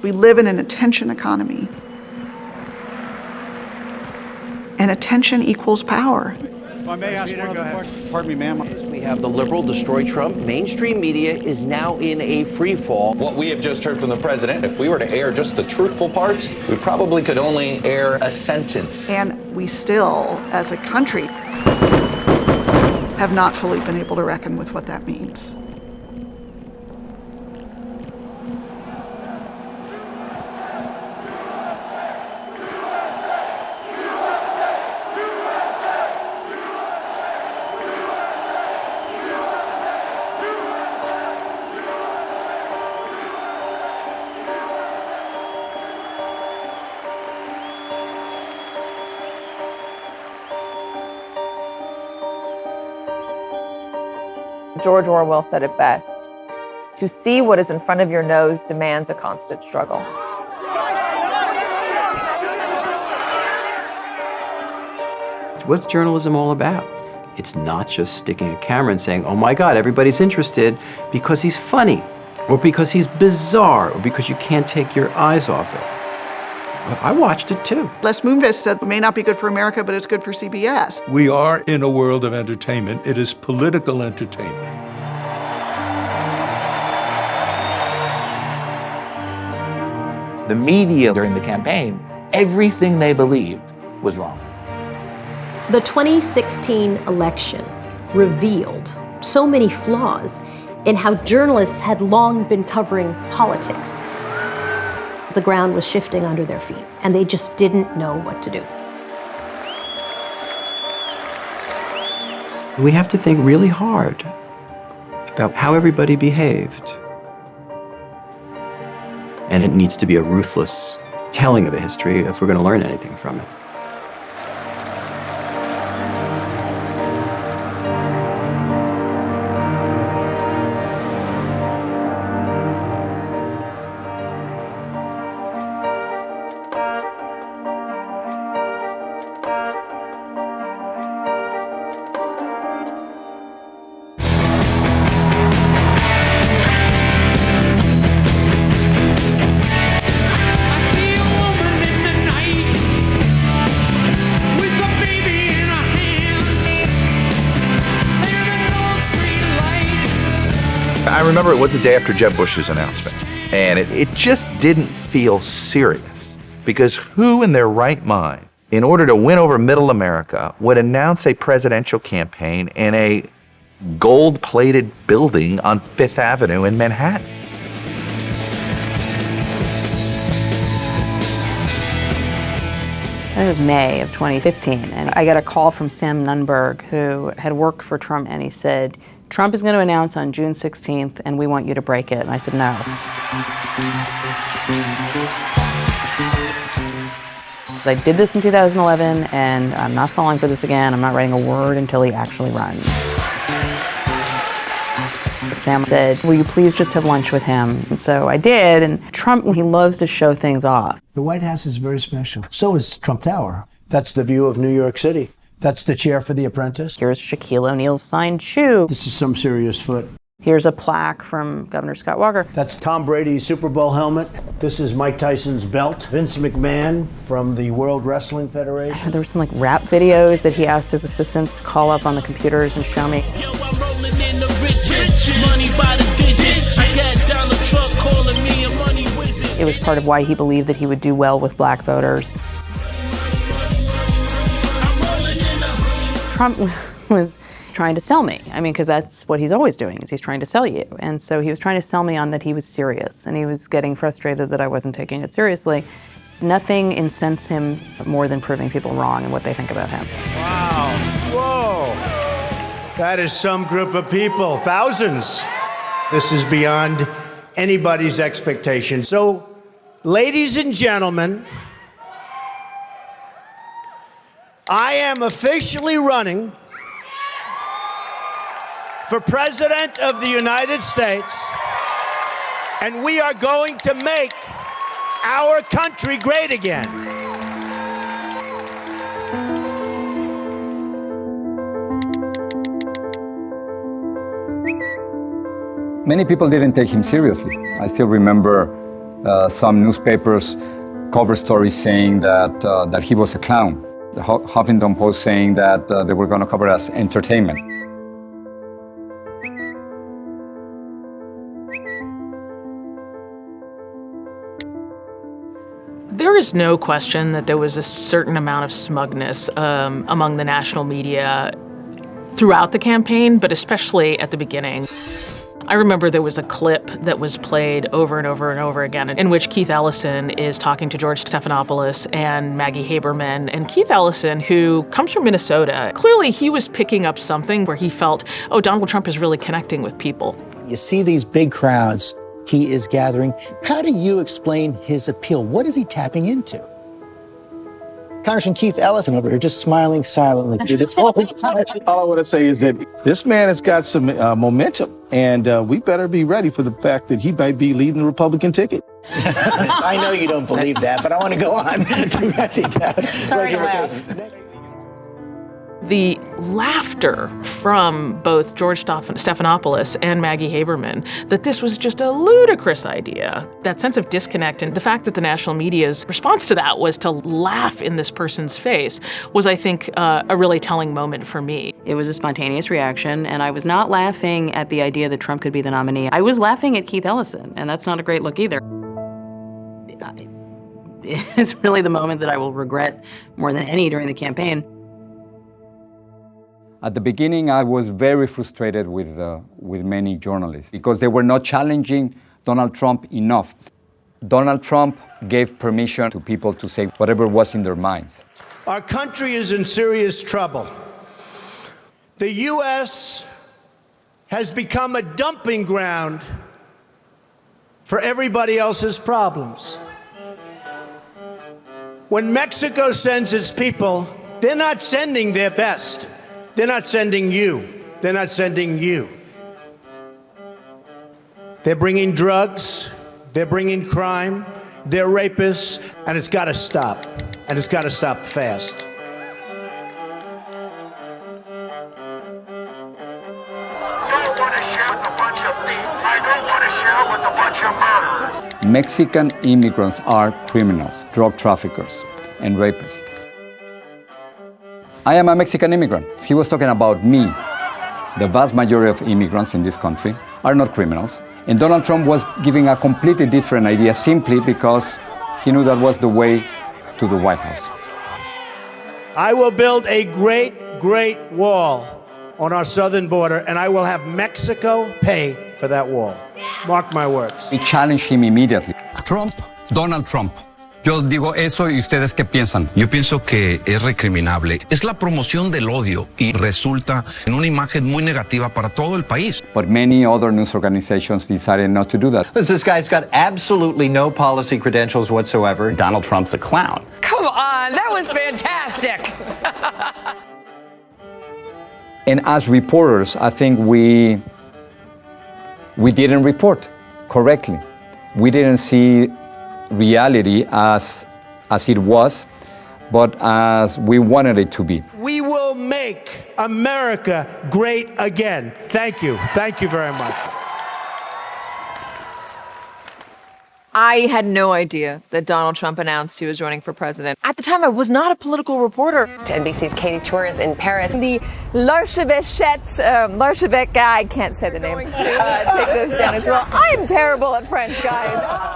We live in an attention economy. And attention equals power. If I may ask one other question. Pardon me, ma'am. We have the liberal destroy Trump. Mainstream media is now in a free fall. What we have just heard from the president, if we were to air just the truthful parts, we probably could only air a sentence. And we still, as a country, have not fully been able to reckon with what that means. George Orwell said it best. To see what is in front of your nose demands a constant struggle. What's journalism all about? It's not just sticking a camera and saying, oh my God, everybody's interested because he's funny, or because he's bizarre, or because you can't take your eyes off it. I watched it too. Les Moonves said it may not be good for America, but it's good for CBS. We are in a world of entertainment. It is political entertainment. The media during the campaign, everything they believed was wrong. The 2016 election revealed so many flaws in how journalists had long been covering politics. The ground was shifting under their feet, and they just didn't know what to do. We have to think really hard about how everybody behaved. And it needs to be a ruthless telling of a history if we're going to learn anything from it. I remember it was the day after Jeb Bush's announcement, and it just didn't feel serious, because who in their right mind, in order to win over middle America, would announce a presidential campaign in a gold-plated building on Fifth Avenue in Manhattan? It was May of 2015, and I got a call from Sam Nunberg, who had worked for Trump, and he said, Trump is going to announce on June 16th, and we want you to break it. And I said, no. I did this in 2011, and I'm not falling for this again. I'm not writing a word until he actually runs. Sam said, will you please just have lunch with him? And so I did, and Trump, he loves to show things off. The White House is very special. So is Trump Tower. That's the view of New York City. That's the chair for The Apprentice. Here's Shaquille O'Neal's signed shoe. This is some serious foot. Here's a plaque from Governor Scott Walker. That's Tom Brady's Super Bowl helmet. This is Mike Tyson's belt. Vince McMahon from the World Wrestling Federation. There were some rap videos that he asked his assistants to call up on the computers and show me. Yo, I'm rolling in the riches, money by the digits. I got Donald Trump calling me a money wizard. It was part of why he believed that he would do well with black voters. Trump was trying to sell me. I mean, because that's what he's always doing, is he's trying to sell you. And so he was trying to sell me on that he was serious, and he was getting frustrated that I wasn't taking it seriously. Nothing incensed him more than proving people wrong and what they think about him. Wow. Whoa. That is some group of people, thousands. This is beyond anybody's expectation. So, ladies and gentlemen, I am officially running for President of the United States, and we are going to make our country great again. Many people didn't take him seriously. I still remember some newspapers cover stories saying that he was a clown. The Huffington Post saying that they were going to cover it as entertainment. There is no question that there was a certain amount of smugness among the national media throughout the campaign, but especially at the beginning. I remember there was a clip that was played over and over and over again in which Keith Ellison is talking to George Stephanopoulos and Maggie Haberman. And Keith Ellison, who comes from Minnesota, clearly he was picking up something where he felt, oh, Donald Trump is really connecting with people. You see these big crowds he is gathering. How do you explain his appeal? What is he tapping into? Congressman Keith Ellison over here just smiling silently through this whole time. All I want to say is that this man has got some momentum, and we better be ready for the fact that he might be leading the Republican ticket. I know you don't believe that, but I want to go on to write it down. Sorry to laugh. The laughter from both George Stephanopoulos and Maggie Haberman that this was just a ludicrous idea, that sense of disconnect, and the fact that the national media's response to that was to laugh in this person's face was, I think, a really telling moment for me. It was a spontaneous reaction, and I was not laughing at the idea that Trump could be the nominee. I was laughing at Keith Ellison, and that's not a great look either. It's really the moment that I will regret more than any during the campaign. At the beginning, I was very frustrated with many journalists because they were not challenging Donald Trump enough. Donald Trump gave permission to people to say whatever was in their minds. Our country is in serious trouble. The U.S. has become a dumping ground for everybody else's problems. When Mexico sends its people, they're not sending their best. They're not sending you. They're not sending you. They're bringing drugs. They're bringing crime. They're rapists. And it's got to stop. And it's got to stop fast. Mexican immigrants are criminals, drug traffickers, and rapists. I am a Mexican immigrant. He was talking about me. The vast majority of immigrants in this country are not criminals. And Donald Trump was giving a completely different idea simply because he knew that was the way to the White House. I will build a great, great wall on our southern border, and I will have Mexico pay for that wall. Mark my words. We challenged him immediately. Trump, Donald Trump. Yo digo eso y ustedes qué piensan. Yo pienso que es recriminable. Es la promoción del odio y resulta en una imagen muy negativa para todo el país. But many other news organizations decided not to do that. This guy's got absolutely no policy credentials whatsoever. Donald Trump's a clown. Come on, that was fantastic. And as reporters, I think we didn't report correctly. We didn't see reality as it was, but as we wanted it to be. We will make America great again. Thank you. Thank you very much. I had no idea that Donald Trump announced he was running for president. At the time, I was not a political reporter. To NBC's Katie Torres in Paris. The L'Archevêque guy, I can't say the name. Take this down as well. I'm terrible at French, guys.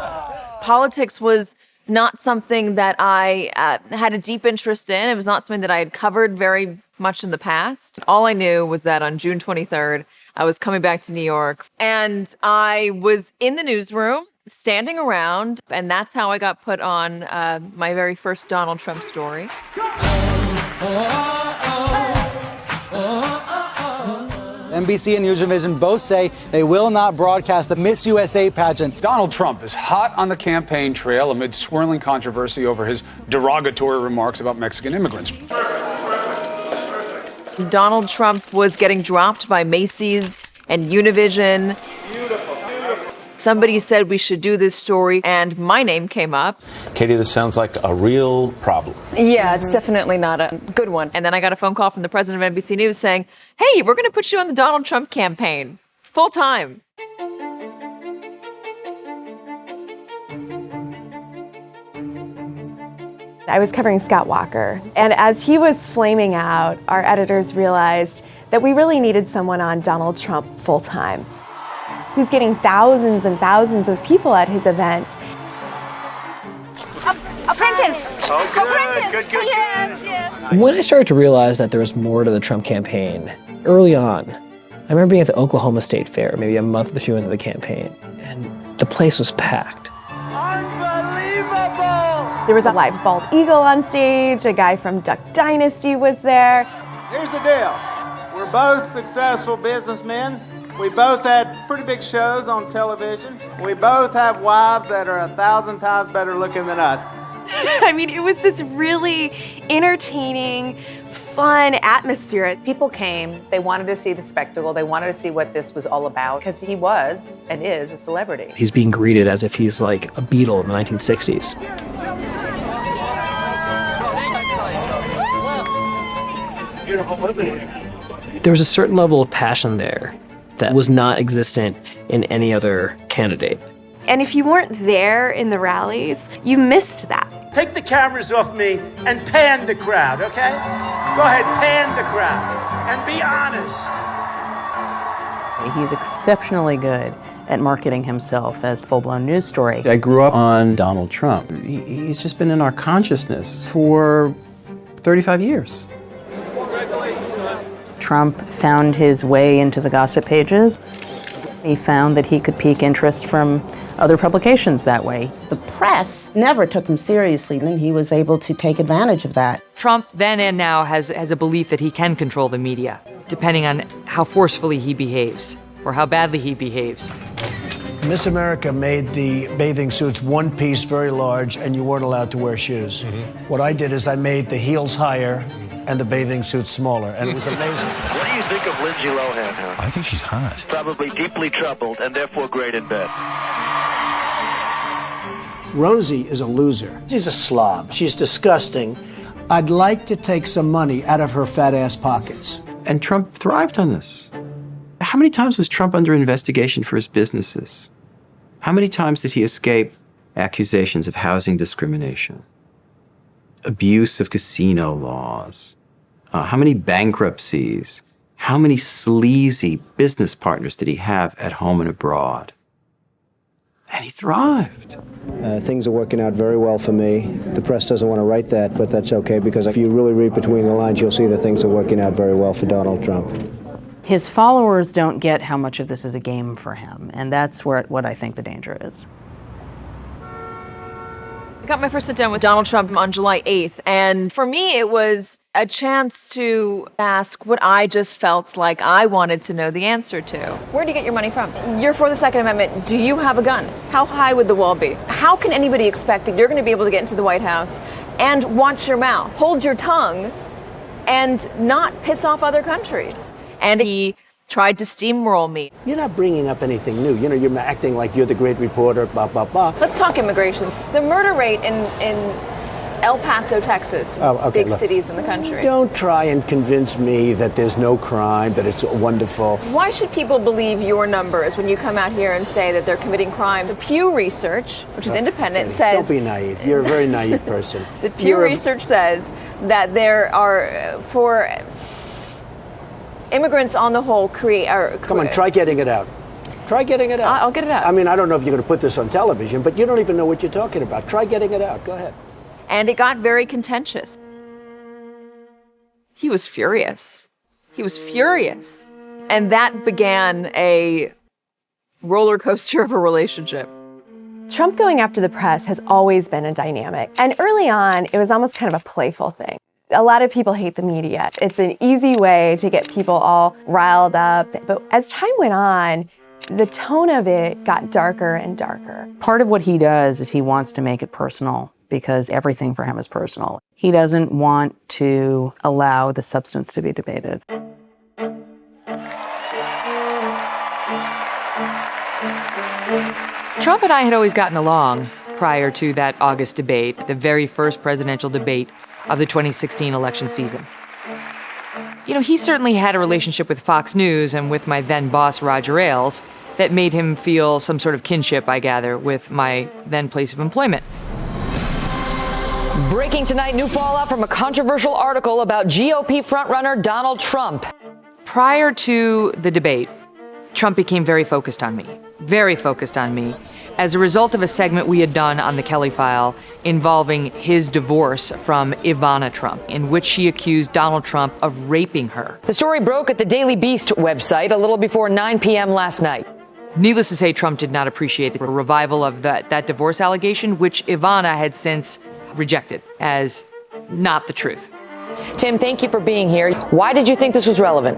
Politics was not something that I had a deep interest in. It was not something that I had covered very much in the past. All I knew was that on June 23rd, I was coming back to New York, and I was in the newsroom, standing around, and that's how I got put on my very first Donald Trump story. NBC and Univision both say they will not broadcast the Miss USA pageant. Donald Trump is hot on the campaign trail amid swirling controversy over his derogatory remarks about Mexican immigrants. Donald Trump was getting dropped by Macy's and Univision. Somebody said we should do this story, and my name came up. Katie, this sounds like a real problem. Yeah, it's definitely not a good one. And then I got a phone call from the president of NBC News saying, hey, we're going to put you on the Donald Trump campaign full time. I was covering Scott Walker, and as he was flaming out, our editors realized that we really needed someone on Donald Trump full-time. He's getting thousands and thousands of people at his events. Apprentice! Oh, good, good. Yes. When I started to realize that there was more to the Trump campaign, early on, I remember being at the Oklahoma State Fair, maybe a month or two into the campaign, and the place was packed. Unbelievable! There was a live bald eagle on stage, a guy from Duck Dynasty was there. Here's the deal. We're both successful businessmen. We both had pretty big shows on television. We both have wives that are 1,000 times better looking than us. I mean, it was this really entertaining, fun atmosphere. People came, they wanted to see the spectacle, they wanted to see what this was all about, because he was and is a celebrity. He's being greeted as if he's like a Beatle in the 1960s. There was a certain level of passion there that was not existent in any other candidate. And if you weren't there in the rallies, you missed that. Take the cameras off me and pan the crowd, okay? Go ahead, pan the crowd and be honest. He's exceptionally good at marketing himself as full-blown news story. I grew up on Donald Trump. He's just been in our consciousness for 35 years. Trump found his way into the gossip pages. He found that he could pique interest from other publications that way. The press never took him seriously, and he was able to take advantage of that. Trump then and now has a belief that he can control the media, depending on how forcefully he behaves or how badly he behaves. Miss America made the bathing suits one piece very large, and you weren't allowed to wear shoes. What I did is I made the heels higher and the bathing suits smaller, and it was amazing. What do you think of Lindsay Lohan, Howard? I think she's hot. Probably deeply troubled and therefore great in bed. Rosie is a loser. She's a slob. She's disgusting. I'd like to take some money out of her fat ass pockets. And Trump thrived on this. How many times was Trump under investigation for his businesses? How many times did he escape accusations of housing discrimination, abuse of casino laws? How many bankruptcies? How many sleazy business partners did he have at home and abroad? And he thrived. Things are working out very well for me. The press doesn't want to write that, but that's okay, because if you really read between the lines, you'll see that things are working out very well for Donald Trump. His followers don't get how much of this is a game for him, and that's what I think the danger is. I got my first sit down with Donald Trump on July 8th, and for me it was a chance to ask what I just felt like I wanted to know the answer to. Where do you get your money from? You're for the Second Amendment. Do you have a gun? How high would the wall be? How can anybody expect that you're going to be able to get into the White House and watch your mouth, hold your tongue, and not piss off other countries? And he tried to steamroll me. You're not bringing up anything new. You know, you're acting like you're the great reporter, blah, blah, blah. Let's talk immigration. The murder rate in El Paso, Texas, big cities in the country. Don't try and convince me that there's no crime, that it's wonderful. Why should people believe your numbers when you come out here and say that they're committing crimes? The Pew Research, which is independent, says... Don't be naive. You're a very naive person. The Pew Research says that there are, for immigrants on the whole, Come on, try getting it out. Try getting it out. I'll get it out. I mean, I don't know if you're going to put this on television, but you don't even know what you're talking about. Try getting it out. Go ahead. And it got very contentious. He was furious. He was furious. And that began a roller coaster of a relationship. Trump going after the press has always been a dynamic. And early on, it was almost kind of a playful thing. A lot of people hate the media. It's an easy way to get people all riled up. But as time went on, the tone of it got darker and darker. Part of what he does is he wants to make it personal, because everything for him is personal. He doesn't want to allow the substance to be debated. Trump and I had always gotten along prior to that August debate, the very first presidential debate of the 2016 election season. You know, he certainly had a relationship with Fox News and with my then boss, Roger Ailes, that made him feel some sort of kinship, I gather, with my then place of employment. Breaking tonight, new fallout from a controversial article about GOP frontrunner Donald Trump. Prior to the debate, Trump became very focused on me, as a result of a segment we had done on the Kelly File involving his divorce from Ivana Trump, in which she accused Donald Trump of raping her. The story broke at the Daily Beast website a little before 9 p.m. last night. Needless to say, Trump did not appreciate the revival of that divorce allegation, which Ivana had since rejected as not the truth. Tim, thank you for being here. Why did you think this was relevant?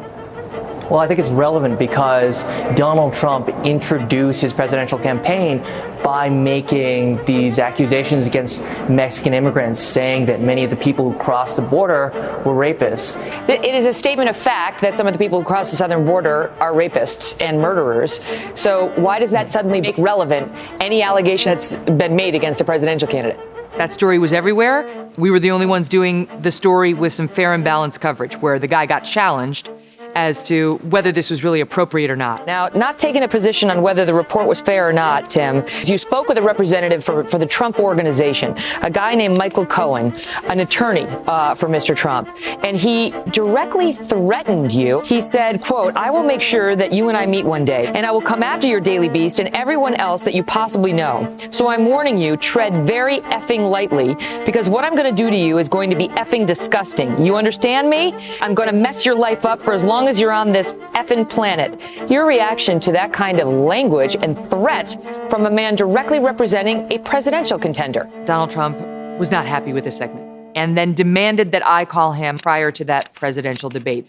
Well, I think it's relevant because Donald Trump introduced his presidential campaign by making these accusations against Mexican immigrants, saying that many of the people who crossed the border were rapists. It is a statement of fact that some of the people who cross the southern border are rapists and murderers. So why does that suddenly make relevant any allegation that's been made against a presidential candidate? That story was everywhere. We were the only ones doing the story with some fair and balanced coverage, where the guy got challenged as to whether this was really appropriate or not. Now, not taking a position on whether the report was fair or not, Tim, you spoke with a representative for the Trump Organization, a guy named Michael Cohen, an attorney for Mr. Trump, and he directly threatened you. He said, quote, "I will make sure that you and I meet one day, and I will come after your Daily Beast and everyone else that you possibly know. So I'm warning you, tread very effing lightly, because what I'm going to do to you is going to be effing disgusting. You understand me? I'm going to mess your life up for as long as you're on this effing planet." Your reaction to that kind of language and threat from a man directly representing a presidential contender? Donald Trump was not happy with this segment and then demanded that I call him prior to that presidential debate.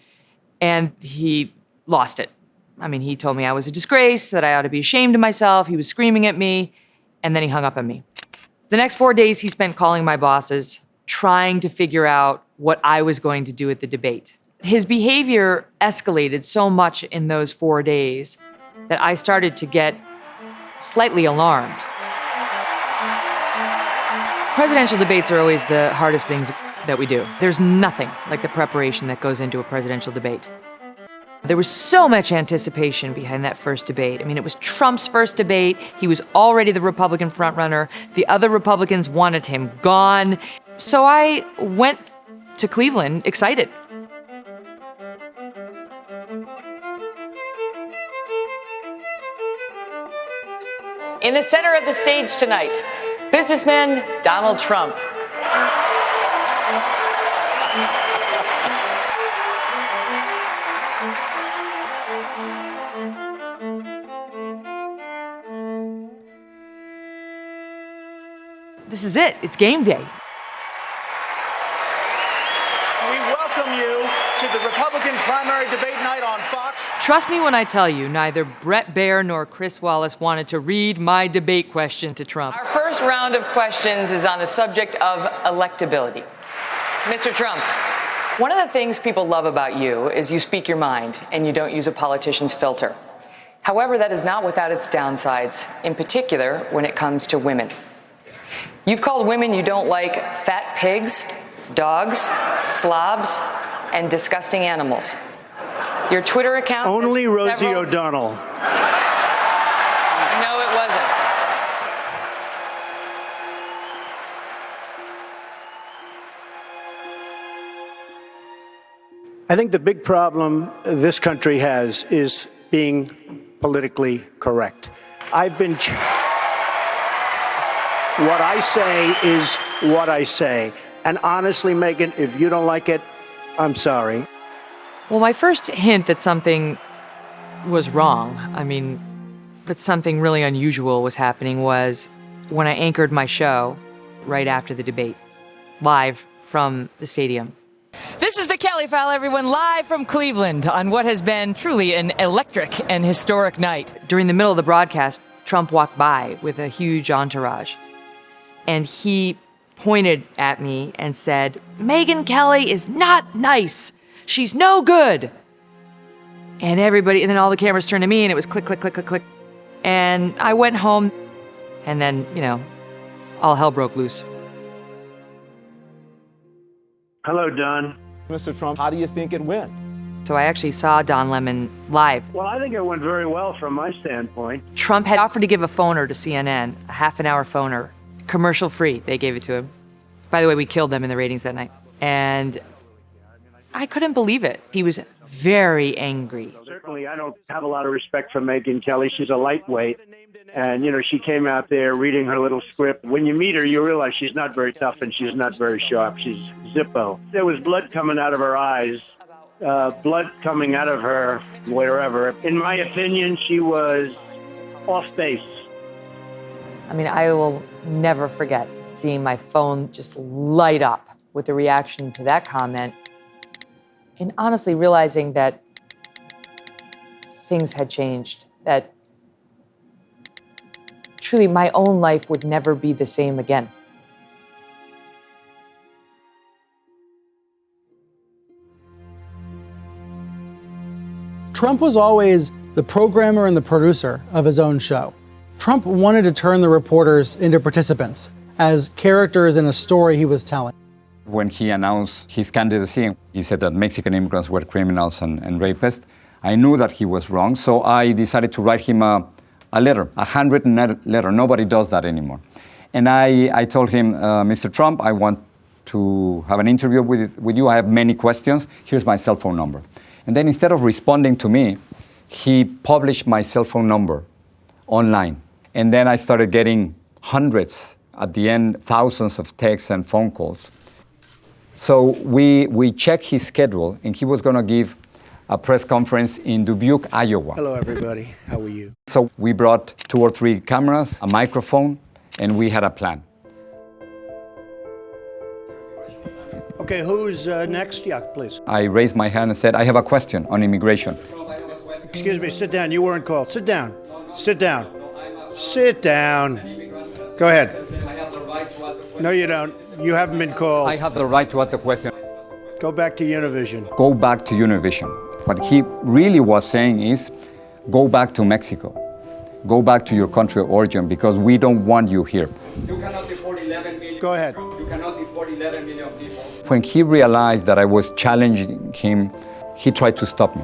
And he lost it. I mean, he told me I was a disgrace, that I ought to be ashamed of myself. He was screaming at me, and then he hung up on me. The next 4 days he spent calling my bosses, trying to figure out what I was going to do at the debate. His behavior escalated so much in those 4 days that I started to get slightly alarmed. Presidential debates are always the hardest things that we do. There's nothing like the preparation that goes into a presidential debate. There was so much anticipation behind that first debate. I mean, it was Trump's first debate. He was already the Republican frontrunner. The other Republicans wanted him gone. So I went to Cleveland excited. In the center of the stage tonight, businessman Donald Trump. This is it. It's game day. We welcome you to the Republican primary debate night on Fox. Trust me when I tell you, neither Brett Baer nor Chris Wallace wanted to read my debate question to Trump. Our first round of questions is on the subject of electability. Mr. Trump, one of the things people love about you is you speak your mind and you don't use a politician's filter. However, that is not without its downsides, in particular when it comes to women. You've called women you don't like fat pigs, dogs, slobs, and disgusting animals. Your Twitter account... Only Rosie O'Donnell. No, it wasn't. I think the big problem this country has is being politically correct. What I say is what I say. And honestly, Megyn, if you don't like it, I'm sorry. Well, my first hint that something was wrong, that something really unusual was happening, was when I anchored my show right after the debate, live from the stadium. This is the Kelly File, everyone, live from Cleveland on what has been truly an electric and historic night. During the middle of the broadcast, Trump walked by with a huge entourage, and he pointed at me and said, "Megyn Kelly is not nice. She's no good." And then all the cameras turned to me, and it was click, click, click, click, click. And I went home, and then, all hell broke loose. Hello, Don. Mr. Trump, how do you think it went? So I actually saw Don Lemon live. Well, I think it went very well from my standpoint. Trump had offered to give a phoner to CNN, a half-an-hour phoner, commercial-free. They gave it to him. By the way, we killed them in the ratings that night. And I couldn't believe it. He was very angry. Certainly, I don't have a lot of respect for Megyn Kelly. She's a lightweight. And, she came out there reading her little script. When you meet her, you realize she's not very tough and she's not very sharp. She's Zippo. There was blood coming out of her eyes, blood coming out of her wherever. In my opinion, she was off base. I mean, I will never forget seeing my phone just light up with the reaction to that comment, and honestly realizing that things had changed, that truly my own life would never be the same again. Trump was always the programmer and the producer of his own show. Trump wanted to turn the reporters into participants, as characters in a story he was telling. When he announced his candidacy, he said that Mexican immigrants were criminals and rapists. I knew that he was wrong, so I decided to write him a letter, a handwritten letter. Nobody does that anymore. And I told him, Mr. Trump, I want to have an interview with you. I have many questions. Here's my cell phone number. And then instead of responding to me, he published my cell phone number online. And then I started getting hundreds, at the end, thousands of texts and phone calls. So we checked his schedule, and he was going to give a press conference in Dubuque, Iowa. Hello, everybody. How are you? So we brought 2 or 3 cameras, a microphone, and we had a plan. Okay, who's next? Yeah, please. I raised my hand and said, I have a question on immigration. Excuse me, sit down. You weren't called. Sit down. Sit down. Sit down. Go ahead. No, you don't. You haven't been called. I have the right to ask the question. Go back to Univision. Go back to Univision. What he really was saying is, go back to Mexico. Go back to your country of origin, because we don't want you here. You cannot deport 11 million. Go ahead. You cannot deport 11 million people. When he realized that I was challenging him, he tried to stop me.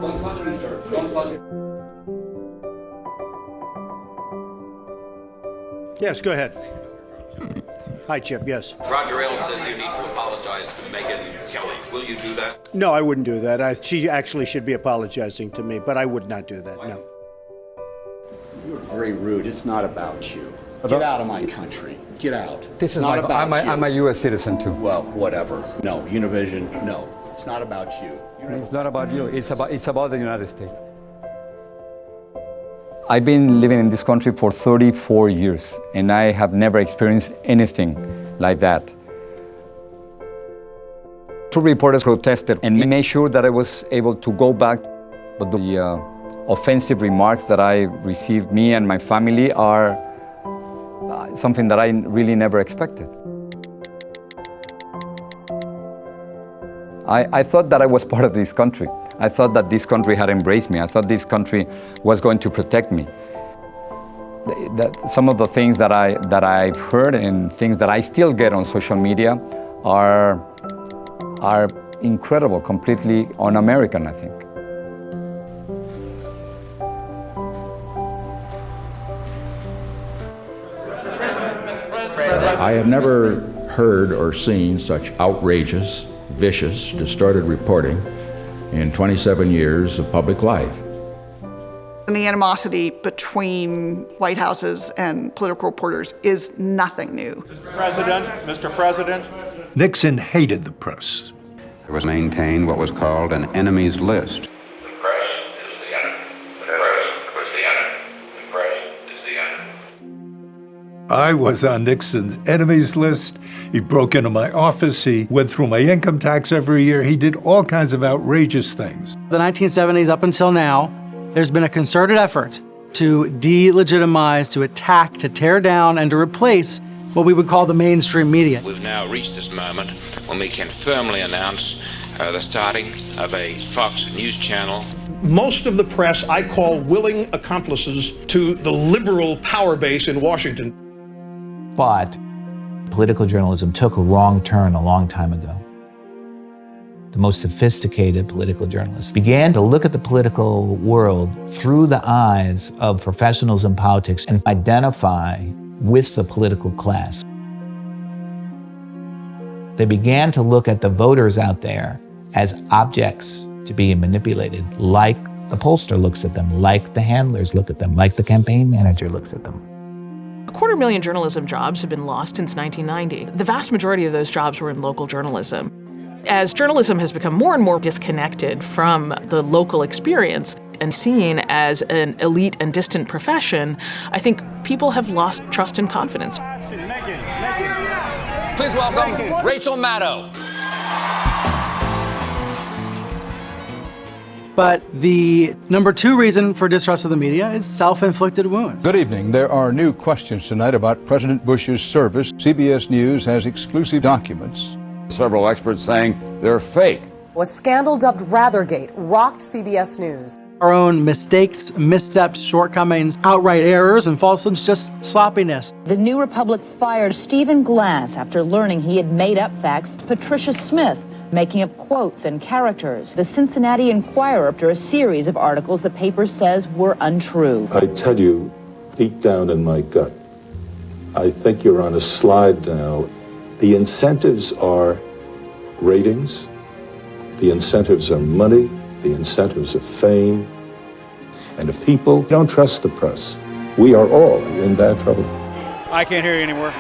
Don't touch me, sir. Don't touch me. Yes, go ahead. Hi, Chip. Yes. Roger Ailes says you need to apologize to Megyn Kelly. Will you do that? No, I wouldn't do that. She actually should be apologizing to me, but I would not do that, no. You're very rude. It's not about you. Get out of my country. Get out. This is not about you. I'm a U.S. citizen, too. Well, whatever. No, Univision, no. It's not about you. It's not about you. It's about the United States. I've been living in this country for 34 years, and I have never experienced anything like that. 2 reporters protested and made sure that I was able to go back, but the offensive remarks that I received, me and my family, are something that I really never expected. I thought that I was part of this country. I thought that this country had embraced me. I thought this country was going to protect me. Some of the things that I've heard and things that I still get on social media are incredible, completely un-American, I think. I have never heard or seen such outrageous, vicious, distorted reporting in 27 years of public life. And the animosity between White Houses and political reporters is nothing new. Mr. President. Nixon hated the press. There was maintained what was called an enemies list. The press is the enemy. The press is the enemy. The press is the enemy. I was on Nixon's enemies list. He broke into my office. He went through my income tax every year. He did all kinds of outrageous things. The 1970s up until now, there's been a concerted effort to delegitimize, to attack, to tear down, and to replace what we would call the mainstream media. We've now reached this moment when we can firmly announce the starting of a Fox News channel. Most of the press I call willing accomplices to the liberal power base in Washington. But political journalism took a wrong turn a long time ago. the most sophisticated political journalists, began to look at the political world through the eyes of professionals in politics and identify with the political class. They began to look at the voters out there as objects to be manipulated, like the pollster looks at them, like the handlers look at them, like the campaign manager looks at them. 250,000 journalism jobs have been lost since 1990. The vast majority of those jobs were in local journalism. As journalism has become more and more disconnected from the local experience and seen as an elite and distant profession, I think people have lost trust and confidence. Please welcome Rachel Maddow. But the number 2 reason for distrust of the media is self-inflicted wounds. Good evening. There are new questions tonight about President Bush's service. CBS News has exclusive documents. Several experts saying they're fake. A scandal dubbed Rathergate rocked CBS News. Our own mistakes, missteps, shortcomings, outright errors, and falsehoods, just sloppiness. The New Republic fired Stephen Glass after learning he had made up facts. Patricia Smith making up quotes and characters. The Cincinnati Enquirer, after a series of articles the paper says were untrue. I tell you, deep down in my gut, I think you're on a slide now. The incentives are ratings, the incentives are money, the incentives are fame. And if people don't trust the press, we are all in bad trouble. I can't hear you anymore.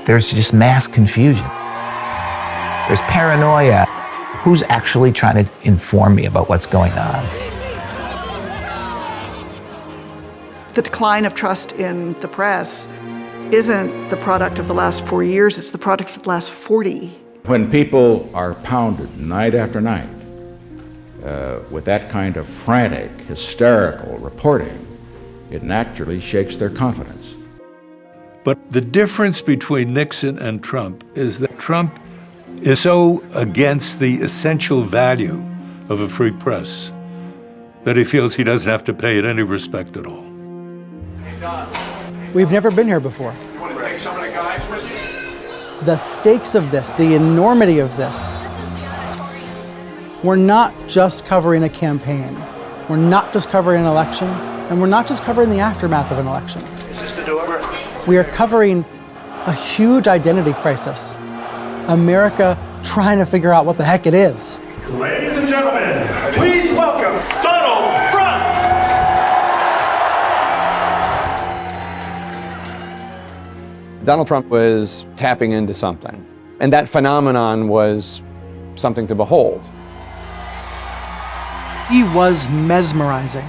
There's just mass confusion. There's paranoia. Who's actually trying to inform me about what's going on? The decline of trust in the press isn't the product of the last 4 years, it's the product of the last 40. When people are pounded night after night with that kind of frantic, hysterical reporting, it naturally shakes their confidence. But the difference between Nixon and Trump is that Trump is so against the essential value of a free press that he feels he doesn't have to pay it any respect at all. We've never been here before. You want to take some of the guys with you? The stakes of this, the enormity of this. We're not just covering a campaign. We're not just covering an election, and we're not just covering the aftermath of an election. Is this the door? We are covering a huge identity crisis. America trying to figure out what the heck it is. Ladies and gentlemen, please welcome Donald Trump! Donald Trump was tapping into something, and that phenomenon was something to behold. He was mesmerizing,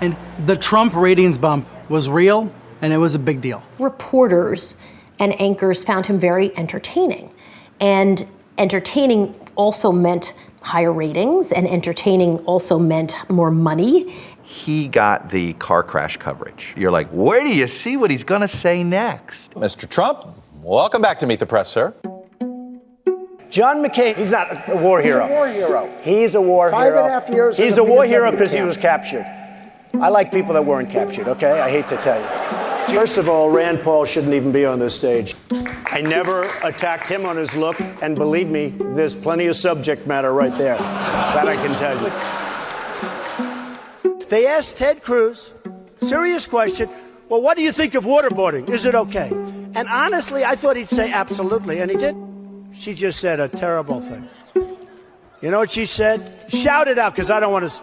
and the Trump ratings bump was real, and it was a big deal. Reporters and anchors found him very entertaining, and entertaining also meant higher ratings, and entertaining also meant more money. He got the car crash coverage. You're like, where do you see what he's going to say next? Mr. Trump, welcome back to Meet the Press, sir. John McCain, he's not a war hero. He's a war hero. He's a war hero. 5.5 years. He's a war hero because he was captured. I like people that weren't captured, okay? I hate to tell you. First of all, Rand Paul shouldn't even be on this stage. I never attacked him on his look, and believe me, there's plenty of subject matter right there. That I can tell you. They asked Ted Cruz, serious question, well, what do you think of waterboarding? Is it okay? And honestly, I thought he'd say absolutely, and he did. She just said a terrible thing. You know what she said? Shout it out, because I don't want to...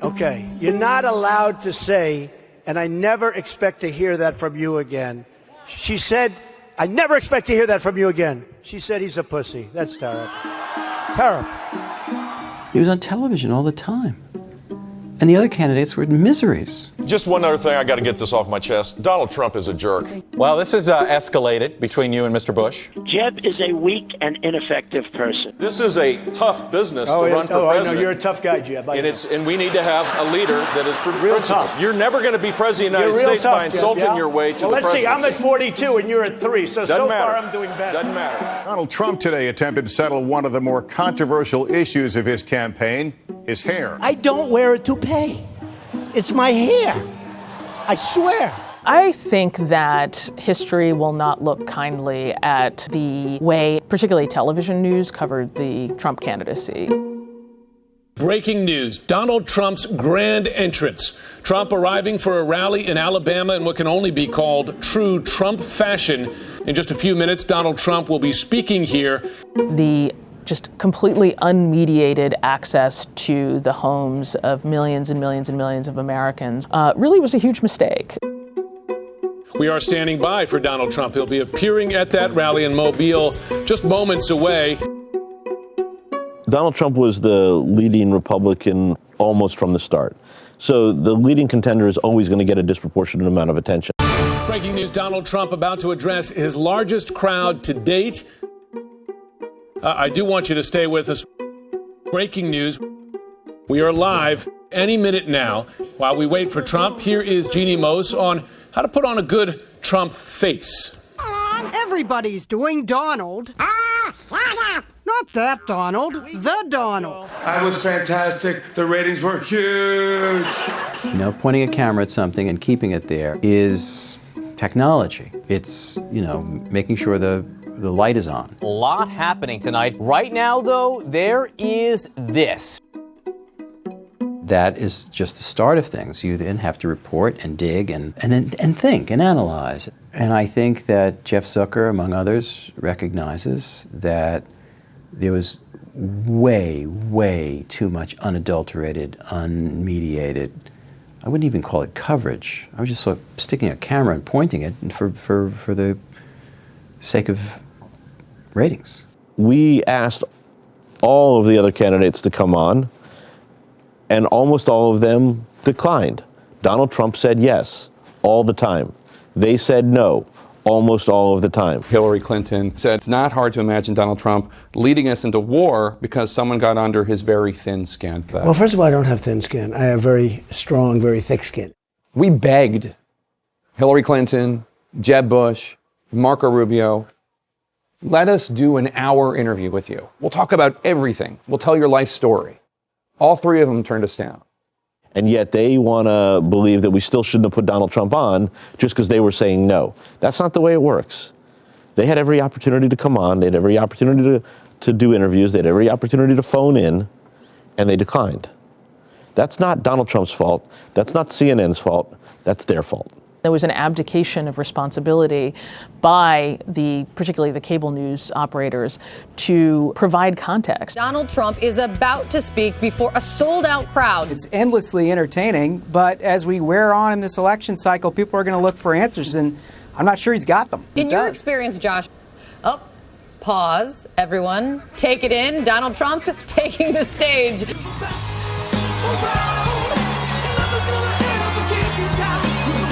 Okay, you're not allowed to say, and I never expect to hear that from you again. She said, I never expect to hear that from you again. She said he's a pussy. That's terrible. Terrible. He was on television all the time. And the other candidates were miseries. Just one other thing, I got to get this off my chest. Donald Trump is a jerk. Well, this has escalated between you and Mr. Bush. Jeb is a weak and ineffective person. This is a tough business to run for president. I know, you're a tough guy, Jeb. And we need to have a leader that is real tough. You're never going to be president of the United States by insulting your way to the presidency. Let's see, I'm at 42 and you're at 3, so far I'm doing better. Doesn't matter. Donald Trump today attempted to settle one of the more controversial issues of his campaign, his hair. I don't wear a toupee. It's my hair. I swear. I think that history will not look kindly at the way, particularly television news, covered the Trump candidacy. Breaking news, Donald Trump's grand entrance. Trump arriving for a rally in Alabama in what can only be called true Trump fashion. In just a few minutes, Donald Trump will be speaking here. The just completely unmediated access to the homes of millions and millions and millions of Americans really was a huge mistake. We are standing by for Donald Trump. He'll be appearing at that rally in Mobile just moments away. Donald Trump was the leading Republican almost from the start. So the leading contender is always going to get a disproportionate amount of attention. Breaking news, Donald Trump about to address his largest crowd to date. I do want you to stay with us. Breaking news. We are live any minute now. While we wait for Trump, here is Jeannie Mose on how to put on a good Trump face. Everybody's doing Donald. Not that Donald, the Donald. I was fantastic. The ratings were huge. You know, pointing a camera at something and keeping it there is technology. It's, you know, making sure the light is on. A lot happening tonight. Right now, though, there is this. That is just the start of things. You then have to report and dig and think and analyze. And I think that Jeff Zucker, among others, recognizes that there was way, way too much unadulterated, unmediated, I wouldn't even call it coverage. I was just sort of sticking a camera and pointing it for the sake of ratings. We asked all of the other candidates to come on, and almost all of them declined. Donald Trump said yes all the time. They said no almost all of the time. Hillary Clinton said it's not hard to imagine Donald Trump leading us into war because someone got under his very thin skin. Well, first of all, I don't have thin skin. I have very strong, very thick skin. We begged Hillary Clinton, Jeb Bush, Marco Rubio, let us do an hour interview with you. We'll talk about everything. We'll tell your life story. All three of them turned us down. And yet they want to believe that we still shouldn't have put Donald Trump on just because they were saying no. That's not the way it works. They had every opportunity to come on. They had every opportunity to do interviews. They had every opportunity to phone in, and they declined. That's not Donald Trump's fault. That's not CNN's fault. That's their fault. There was an abdication of responsibility by particularly the cable news operators to provide context. Donald Trump is about to speak before a sold-out crowd. It's endlessly entertaining, but as we wear on in this election cycle, people are going to look for answers, and I'm not sure he's got them. In your experience, Josh, pause, everyone, take it in. Donald Trump is taking the stage.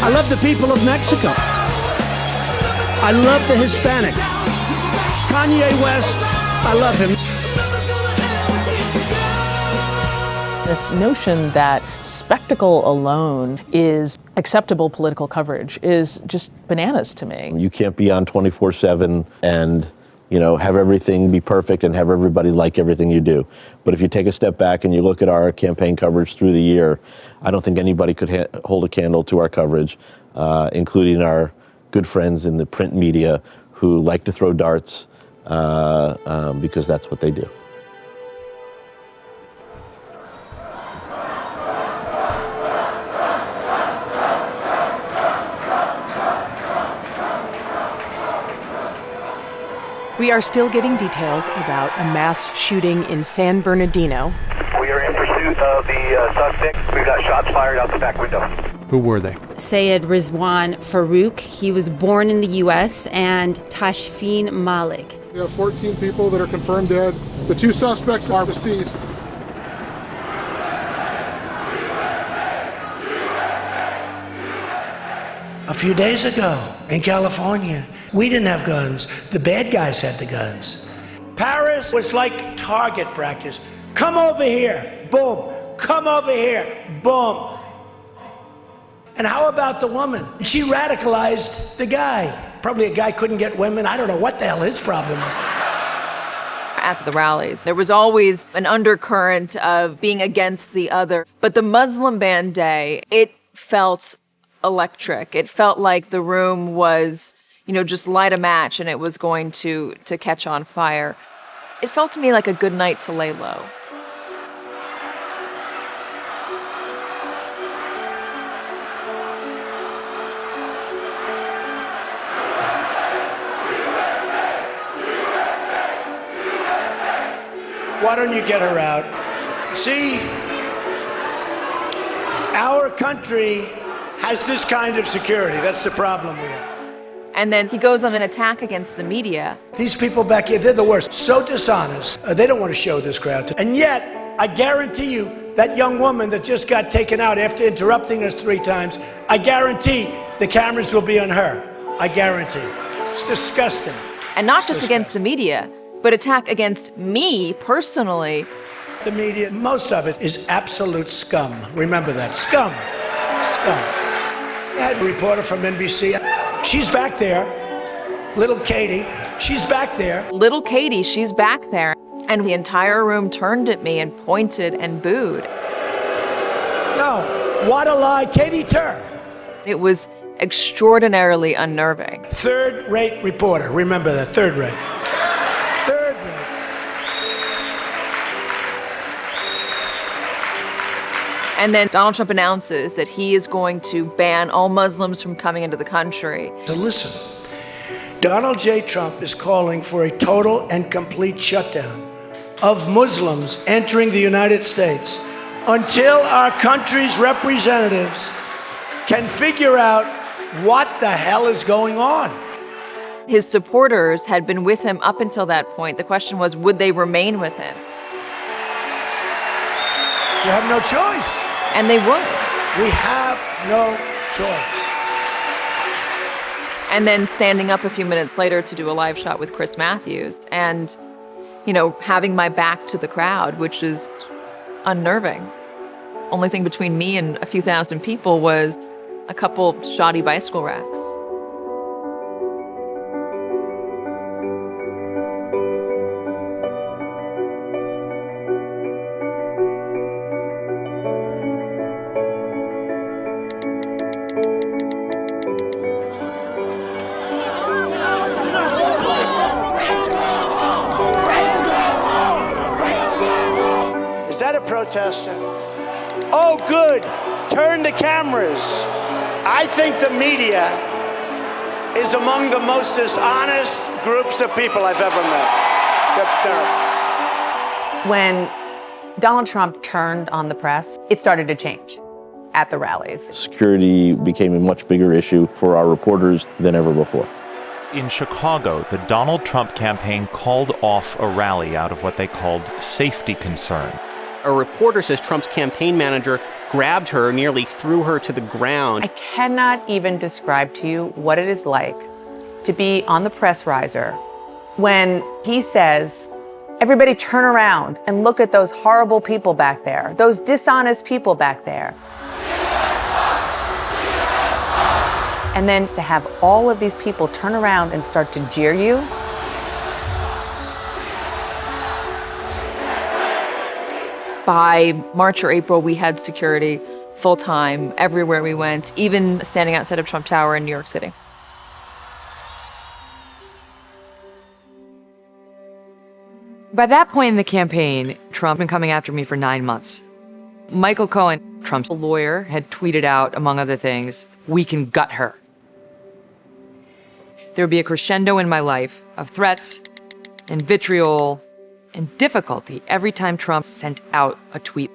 I love the people of Mexico. I love the Hispanics. Kanye West, I love him. This notion that spectacle alone is acceptable political coverage is just bananas to me. You can't be on 24/7 and, you know, have everything be perfect and have everybody like everything you do. But if you take a step back and you look at our campaign coverage through the year, I don't think anybody could hold a candle to our coverage, including our good friends in the print media who like to throw darts because that's what they do. We are still getting details about a mass shooting in San Bernardino. We are in pursuit of the suspect. We've got shots fired out the back window. Who were they? Sayed Rizwan Farouk. He was born in the U.S. and Tashfeen Malik. We have 14 people that are confirmed dead. The two suspects are deceased. A few days ago in California, we didn't have guns. The bad guys had the guns. Paris was like target practice. Come over here, boom. Come over here, boom. And how about the woman? She radicalized the guy. Probably a guy couldn't get women. I don't know what the hell his problem was. at the rallies. There was always an undercurrent of being against the other. But the Muslim ban day, it felt electric. It felt like the room was, just light a match and it was going to catch on fire. It felt to me like a good night to lay low. Why don't you get her out? See, our country has this kind of security. That's the problem we have. And then he goes on an attack against the media. These people back here, they're the worst. So dishonest. They don't want to show this crowd. And yet, I guarantee you, that young woman that just got taken out after interrupting us 3 times, I guarantee the cameras will be on her. I guarantee. It's disgusting. And not just against the media, but attack against me personally. The media, most of it is absolute scum. Remember that. Scum. Scum. I had a reporter from NBC. She's back there. Little Katie. She's back there. Little Katie, she's back there. And the entire room turned at me and pointed and booed. No. What a lie. Katie Turr. It was extraordinarily unnerving. Third-rate reporter. Remember that. Third-rate. And then Donald Trump announces that he is going to ban all Muslims from coming into the country. So listen, Donald J. Trump is calling for a total and complete shutdown of Muslims entering the United States until our country's representatives can figure out what the hell is going on. His supporters had been with him up until that point. The question was, would they remain with him? You have no choice. And they would. We have no choice. And then standing up a few minutes later to do a live shot with Chris Matthews and, having my back to the crowd, which is unnerving. Only thing between me and a few thousand people was a couple shoddy bicycle racks. Is that a protester? Oh, good. Turn the cameras. I think the media is among the most dishonest groups of people I've ever met. When Donald Trump turned on the press, it started to change at the rallies. Security became a much bigger issue for our reporters than ever before. In Chicago, the Donald Trump campaign called off a rally out of what they called safety concern. A reporter says Trump's campaign manager grabbed her, nearly threw her to the ground. I cannot even describe to you what it is like to be on the press riser when he says, everybody turn around and look at those horrible people back there, those dishonest people back there. And then to have all of these people turn around and start to jeer you. By March or April, we had security full-time everywhere we went, even standing outside of Trump Tower in New York City. By that point in the campaign, Trump had been coming after me for 9 months. Michael Cohen, Trump's lawyer, had tweeted out, among other things, "We can gut her." There would be a crescendo in my life of threats and vitriol and difficulty every time Trump sent out a tweet.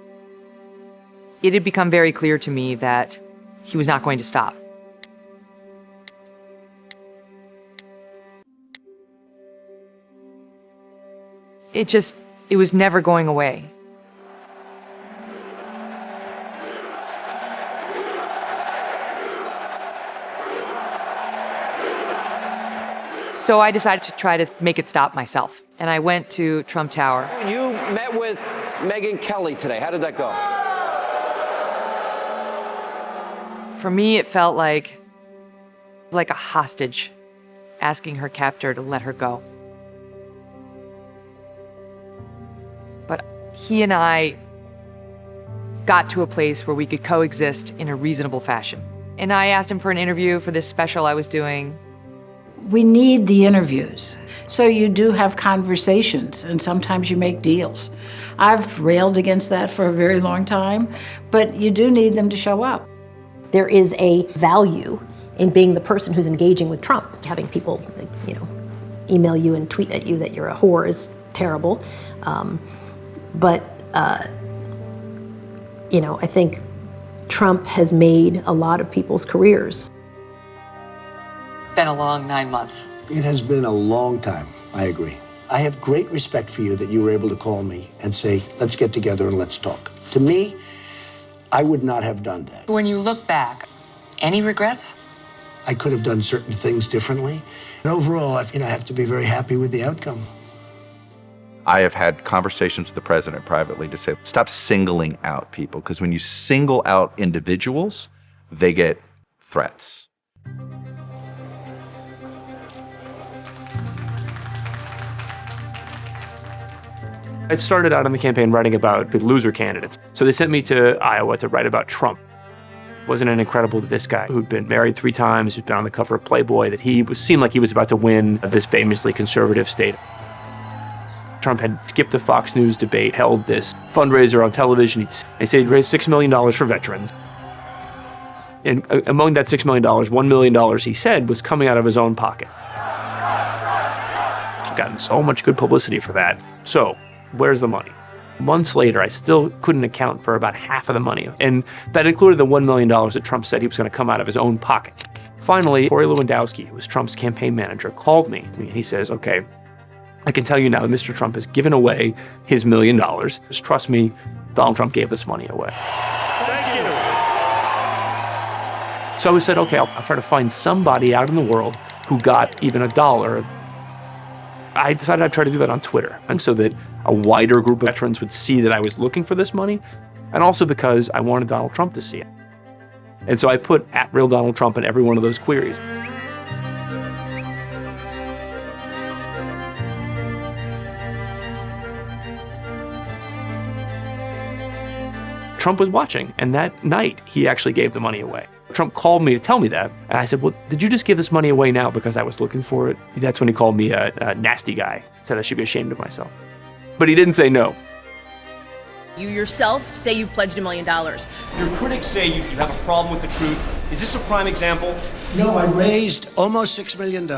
It had become very clear to me that he was not going to stop. It was never going away. So I decided to try to make it stop myself. And I went to Trump Tower. You met with Megyn Kelly today. How did that go? For me, it felt like a hostage asking her captor to let her go. he and I got to a place where we could coexist in a reasonable fashion. And I asked him for an interview for this special I was doing. We need the interviews. So you do have conversations, and sometimes you make deals. I've railed against that for a very long time, but you do need them to show up. There is a value in being the person who's engaging with Trump. Having people, email you and tweet at you that you're a whore is terrible. I think Trump has made a lot of people's careers. Been a long 9 months. It has been a long time, I agree. I have great respect for you that you were able to call me and say, let's get together and let's talk. To me, I would not have done that. When you look back, any regrets? I could have done certain things differently. And overall, I have to be very happy with the outcome. I have had conversations with the president privately to say, stop singling out people, because when you single out individuals, they get threats. I started out on the campaign writing about loser candidates. So they sent me to Iowa to write about Trump. Wasn't it incredible that this guy who'd been married 3 times, who'd been on the cover of Playboy, that he seemed like he was about to win this famously conservative state. Trump had skipped a Fox News debate, held this fundraiser on television. He said he'd raised $6 million for veterans. And among that $6 million, $1 million, he said, was coming out of his own pocket. He's gotten so much good publicity for that. So, where's the money? Months later, I still couldn't account for about half of the money. And that included the $1 million that Trump said he was going to come out of his own pocket. Finally, Corey Lewandowski, who was Trump's campaign manager, called me. And he says, okay, I can tell you now that Mr. Trump has given away his $1 million. Just trust me, Donald Trump gave this money away. Thank you. So I said, okay, I'll try to find somebody out in the world who got even $1. I decided I'd try to do that on Twitter, and so that a wider group of veterans would see that I was looking for this money, and also because I wanted Donald Trump to see it. And so I put @RealDonaldTrump in every one of those queries. Trump was watching, and that night he actually gave the money away. Trump called me to tell me that, and I said, well, did you just give this money away now because I was looking for it? That's when he called me a nasty guy, said I should be ashamed of myself. But he didn't say no. You yourself say you pledged $1 million. Your critics say you have a problem with the truth. Is this a prime example? No, I raised almost $6 million.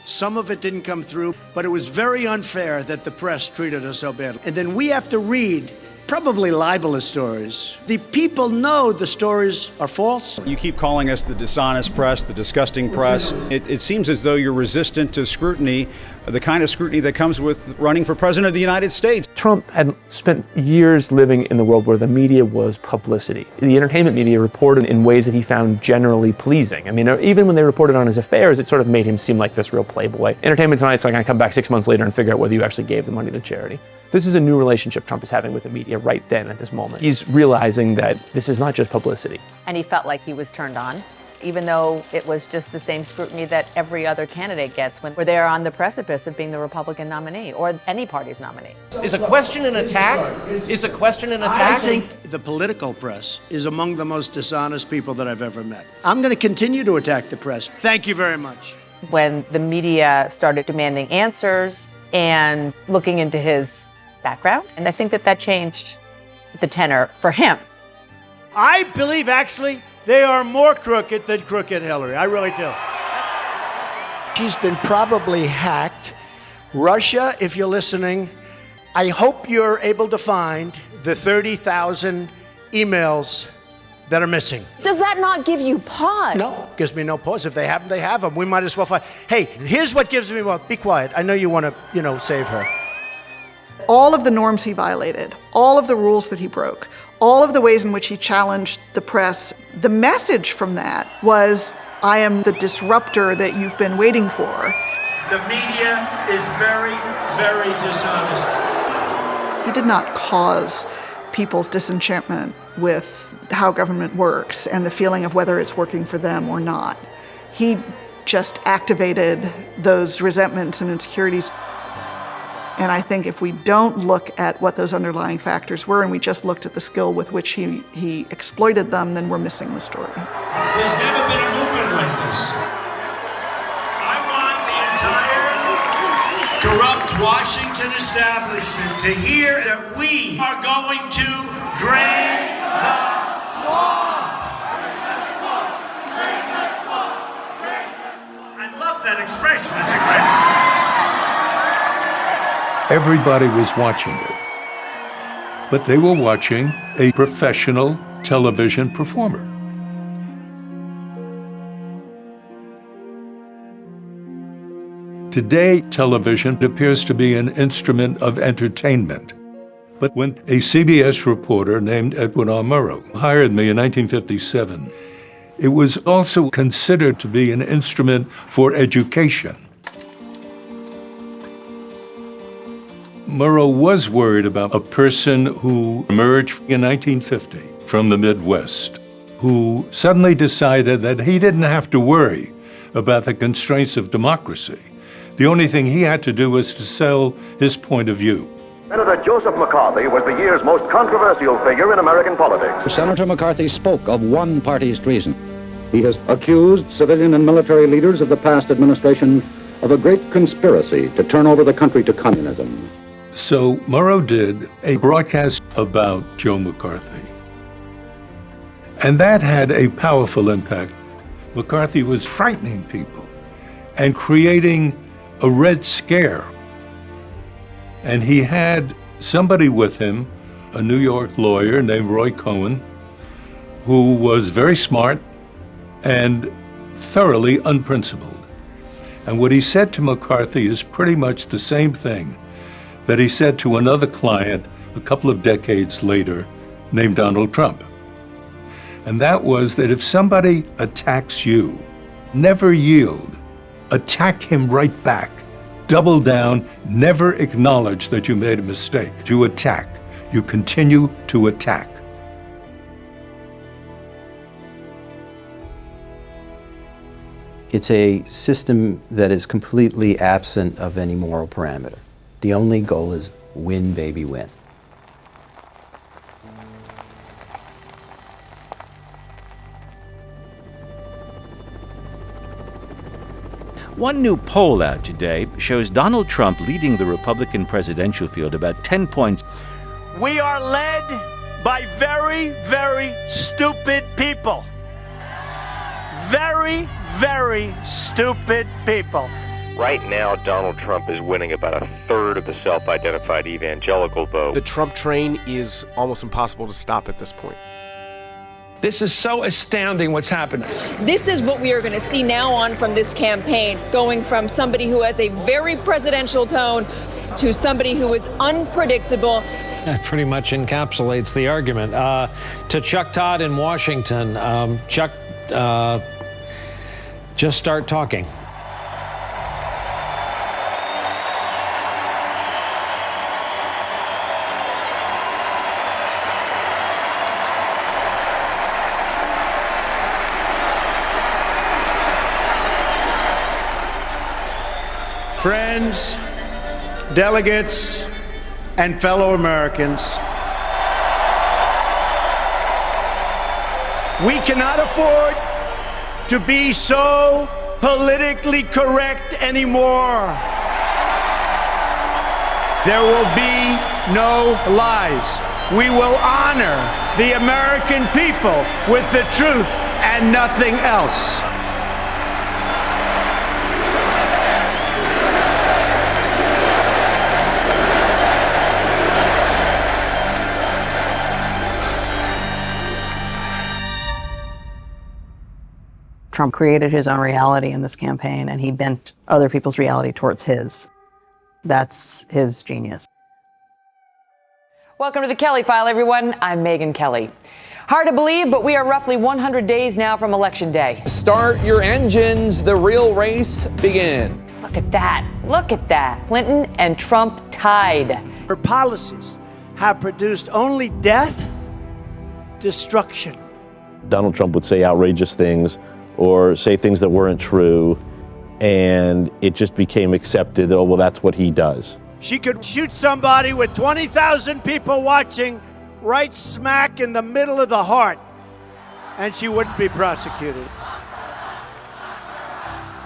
Some of it didn't come through, but it was very unfair that the press treated us so badly. And then we have to read probably libelous stories. The people know the stories are false. You keep calling us the dishonest press, the disgusting press. It seems as though you're resistant to scrutiny, the kind of scrutiny that comes with running for president of the United States. Trump had spent years living in the world where the media was publicity. The entertainment media reported in ways that he found generally pleasing. I mean, even when they reported on his affairs, it sort of made him seem like this real playboy. Entertainment Tonight's like, I come back 6 months later and figure out whether you actually gave the money to charity. This is a new relationship Trump is having with the media right then at this moment. He's realizing that this is not just publicity. And he felt like he was turned on, even though it was just the same scrutiny that every other candidate gets when they're on the precipice of being the Republican nominee or any party's nominee. Is a question an attack? Is a question an attack? I think the political press is among the most dishonest people that I've ever met. I'm going to continue to attack the press. Thank you very much. When the media started demanding answers and looking into his background, and I think that changed the tenor for him. I believe, actually, they are more crooked than crooked Hillary. I really do. She's been probably hacked. Russia, if you're listening, I hope you're able to find the 30,000 emails that are missing. Does that not give you pause? No, gives me no pause. If they have them, they have them. We might as well find. Hey, here's what gives me pause. Be quiet. I know you want to, save her. All of the norms he violated, all of the rules that he broke, all of the ways in which he challenged the press, the message from that was, I am the disruptor that you've been waiting for. The media is very, very dishonest. He did not cause people's disenchantment with how government works and the feeling of whether it's working for them or not. He just activated those resentments and insecurities. And I think if we don't look at what those underlying factors were and we just looked at the skill with which he exploited them, then we're missing the story. There's never been a movement like this. I want the entire corrupt Washington establishment to hear that we are going to drain the swamp. I love that expression. It's a great expression. Everybody was watching it, but they were watching a professional television performer. Today, television appears to be an instrument of entertainment. But when a CBS reporter named Edwin R. Murrow hired me in 1957, it was also considered to be an instrument for education. Murrow was worried about a person who emerged in 1950 from the Midwest, who suddenly decided that he didn't have to worry about the constraints of democracy. The only thing he had to do was to sell his point of view. Senator Joseph McCarthy was the year's most controversial figure in American politics. Senator McCarthy spoke of one party's treason. He has accused civilian and military leaders of the past administration of a great conspiracy to turn over the country to communism. So Murrow did a broadcast about Joe McCarthy. And that had a powerful impact. McCarthy was frightening people and creating a Red Scare. And he had somebody with him, a New York lawyer named Roy Cohen, who was very smart and thoroughly unprincipled. And what he said to McCarthy is pretty much the same thing that he said to another client a couple of decades later named Donald Trump. And that was that if somebody attacks you, never yield. Attack him right back. Double down, never acknowledge that you made a mistake. You attack. You continue to attack. It's a system that is completely absent of any moral parameter. The only goal is win, baby, win. One new poll out today shows Donald Trump leading the Republican presidential field about 10 points. We are led by very, very stupid people. Very, very stupid people. Right now, Donald Trump is winning about a third of the self-identified evangelical vote. The Trump train is almost impossible to stop at this point. This is so astounding what's happened. This is what we are going to see now on from this campaign, going from somebody who has a very presidential tone to somebody who is unpredictable. That pretty much encapsulates the argument. To Chuck Todd in Washington, Chuck, just start talking. Friends, delegates, and fellow Americans, we cannot afford to be so politically correct anymore. There will be no lies. We will honor the American people with the truth and nothing else. Trump created his own reality in this campaign, and he bent other people's reality towards his. That's his genius. Welcome to the Kelly File, everyone. I'm Megyn Kelly. Hard to believe, but we are roughly 100 days now from Election Day. Start your engines. The real race begins. Look at that. Look at that. Clinton and Trump tied. Her policies have produced only death, destruction. Donald Trump would say outrageous things or say things that weren't true, and it just became accepted, oh, well, that's what he does. She could shoot somebody with 20,000 people watching right smack in the middle of the heart, and she wouldn't be prosecuted.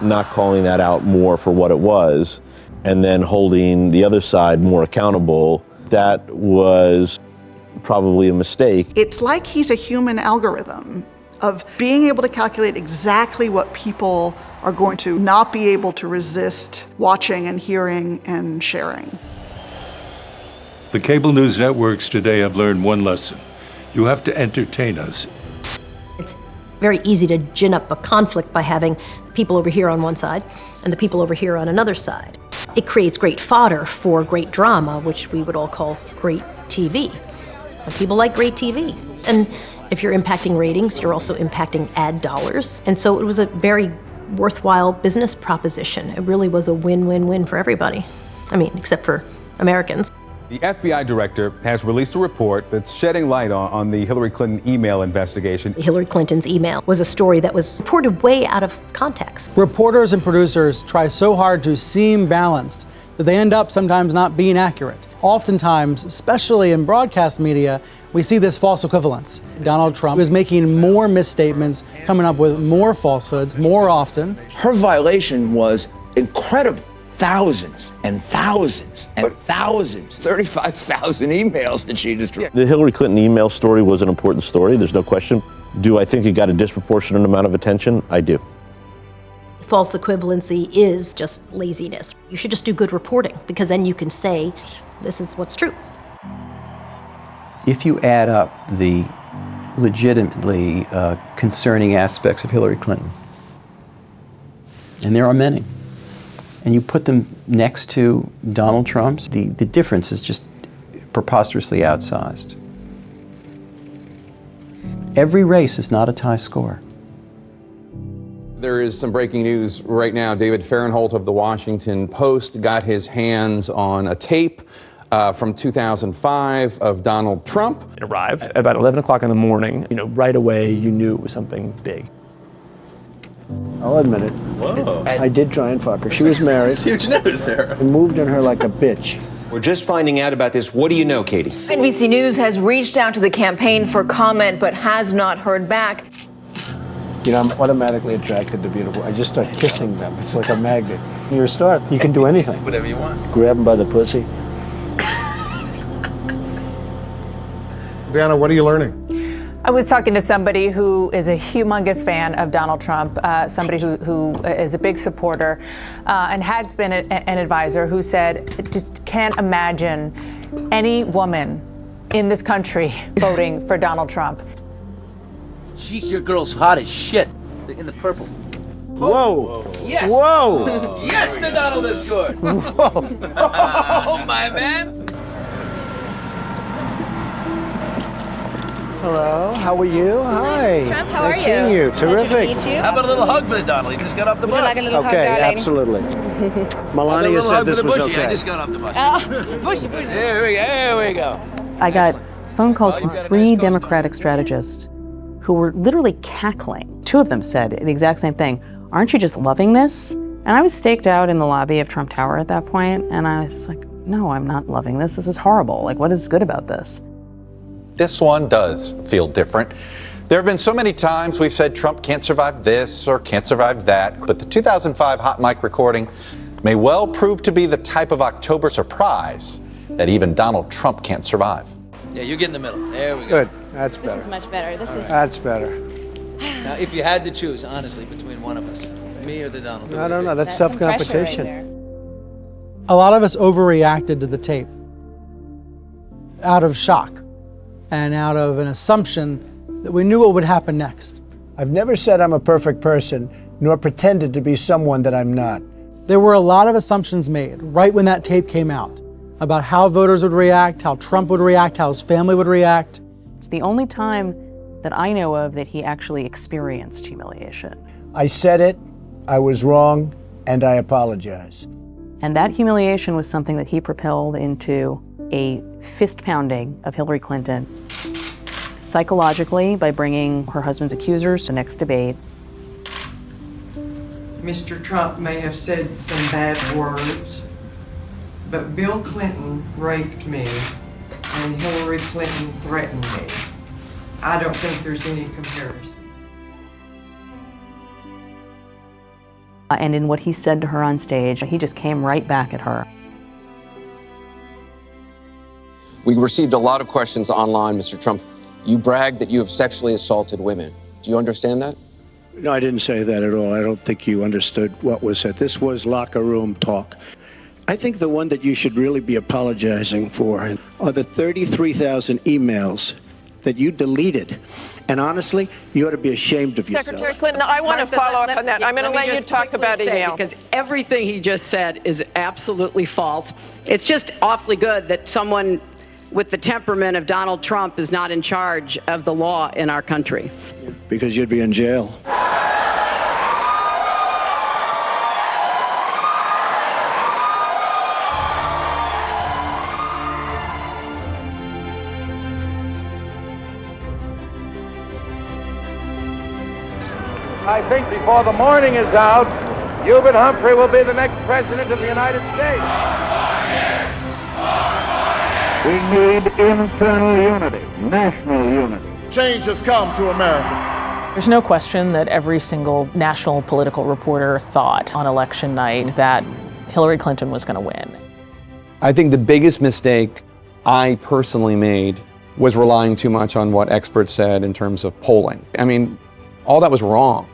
Not calling that out more for what it was, and then holding the other side more accountable, that was probably a mistake. It's like he's a human algorithm of being able to calculate exactly what people are going to not be able to resist watching and hearing and sharing. The cable news networks today have learned one lesson. You have to entertain us. It's very easy to gin up a conflict by having people over here on one side and the people over here on another side. It creates great fodder for great drama, which we would all call great TV. And people like great TV. And if you're impacting ratings, you're also impacting ad dollars. And so it was a very worthwhile business proposition. It really was a win-win-win for everybody. I mean, except for Americans. The FBI director has released a report that's shedding light on the Hillary Clinton email investigation. Hillary Clinton's email was a story that was reported way out of context. Reporters and producers try so hard to seem balanced that they end up sometimes not being accurate. Oftentimes, especially in broadcast media, we see this false equivalence. Donald Trump is making more misstatements, coming up with more falsehoods more often. Her violation was incredible. Thousands and thousands and thousands, 35,000 emails that she destroyed. The Hillary Clinton email story was an important story, there's no question. Do I think it got a disproportionate amount of attention? I do. False equivalency is just laziness. You should just do good reporting, because then you can say, this is what's true. If you add up the legitimately concerning aspects of Hillary Clinton, and there are many, and you put them next to Donald Trump's, the difference is just preposterously outsized. Every race is not a tie score. There is some breaking news right now. David Fahrenholt of the Washington Post got his hands on a tape from 2005 of Donald Trump. It arrived at about 11 o'clock in the morning. Right away you knew it was something big. I'll admit it. Whoa. I did try and fuck her. She was married. That's huge news there. I moved on her like a bitch. We're just finding out about this. What do you know, Katie? NBC News has reached out to the campaign for comment but has not heard back. You know, I'm automatically attracted to beautiful. I just start kissing them. It's like a magnet. You're a star. You can do anything. Whatever you want. Grab them by the pussy. Deanna, what are you learning? I was talking to somebody who is a humongous fan of Donald Trump, somebody who is a big supporter and has been an advisor, who said, just can't imagine any woman in this country voting for Donald Trump. She's your girl's hot as shit in the purple. Whoa. Yes. Whoa. Yes, the Donald has scored. Whoa. Oh, my man. Hello, how are you? Hi. Mr. Trump, how are nice seeing you. Terrific. Pleasure to meet you. How about a little hug for the Donald? He just got off the bus. Would you like a little hug, Okay, darling? absolutely. Melania said this was okay. I just got off the bus. Bushy. Here we go. I got phone calls from 3 Democratic strategists who were literally cackling. 2 of them said the exact same thing. Aren't you just loving this? And I was staked out in the lobby of Trump Tower at that point, and I was like, no, I'm not loving this. This is horrible. Like, what is good about this? This one does feel different. There have been so many times we've said Trump can't survive this or can't survive that, but the 2005 hot mic recording may well prove to be the type of October surprise that even Donald Trump can't survive. Yeah, you get in the middle. There we go. Good. That's better. This is much better. That's better. Now, if you had to choose, honestly, between one of us, me or the Donald. I don't know. That's tough competition. A lot of us overreacted to the tape out of shock and out of an assumption that we knew what would happen next. I've never said I'm a perfect person, nor pretended to be someone that I'm not. There were a lot of assumptions made right when that tape came out about how voters would react, how Trump would react, how his family would react. It's the only time that I know of that he actually experienced humiliation. I said it, I was wrong, and I apologize. And that humiliation was something that he propelled into a fist pounding of Hillary Clinton psychologically by bringing her husband's accusers to next debate. Mr. Trump may have said some bad words, but Bill Clinton raped me and Hillary Clinton threatened me. I don't think there's any comparison. And in what he said to her on stage, he just came right back at her. We received a lot of questions online, Mr. Trump. You bragged that you have sexually assaulted women. Do you understand that? No, I didn't say that at all. I don't think you understood what was said. This was locker room talk. I think the one that you should really be apologizing for are the 33,000 emails that you deleted. And honestly, you ought to be ashamed of yourself. Secretary Clinton, I want to follow up on that. I'm going to let you talk about emails. Because everything he just said is absolutely false. It's just awfully good that someone with the temperament of Donald Trump is not in charge of the law in our country. Because you'd be in jail. I think before the morning is out, Hubert Humphrey will be the next president of the United States. We need internal unity, national unity. Change has come to America. There's no question that every single national political reporter thought on election night that Hillary Clinton was going to win. I think the biggest mistake I personally made was relying too much on what experts said in terms of polling. I mean, all that was wrong.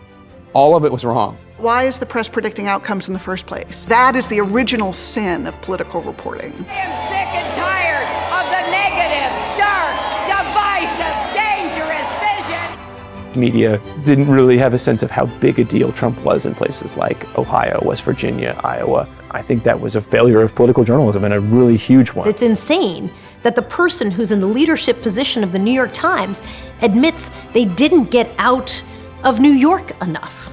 All of it was wrong. Why is the press predicting outcomes in the first place? That is the original sin of political reporting. I am sick and tired of the negative, dark, divisive, dangerous vision. Media didn't really have a sense of how big a deal Trump was in places like Ohio, West Virginia, Iowa. I think that was a failure of political journalism and a really huge one. It's insane that the person who's in the leadership position of the New York Times admits they didn't get out of New York enough.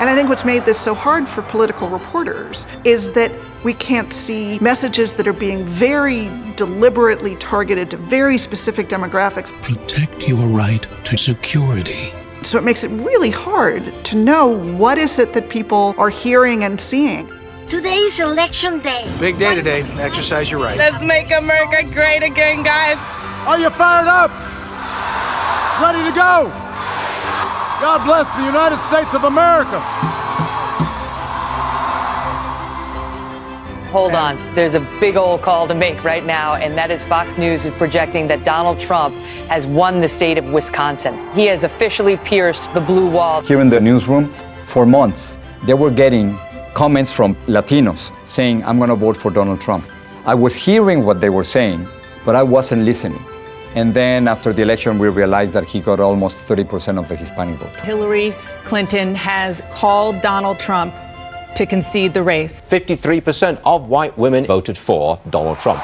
And I think what's made this so hard for political reporters is that we can't see messages that are being very deliberately targeted to very specific demographics. Protect your right to security. So it makes it really hard to know what is it that people are hearing and seeing. Today's election day. Big day today. Exercise your right. Let's make America great again, guys. Are you fired up? Ready to go? God bless the United States of America. Hold on, there's a big old call to make right now, and that is Fox News is projecting that Donald Trump has won the state of Wisconsin. He has officially pierced the blue wall. Here in the newsroom, for months, they were getting comments from Latinos saying, I'm going to vote for Donald Trump. I was hearing what they were saying, but I wasn't listening. And then after the election, we realized that he got almost 30% of the Hispanic vote. Hillary Clinton has called Donald Trump to concede the race. 53% of white women voted for Donald Trump.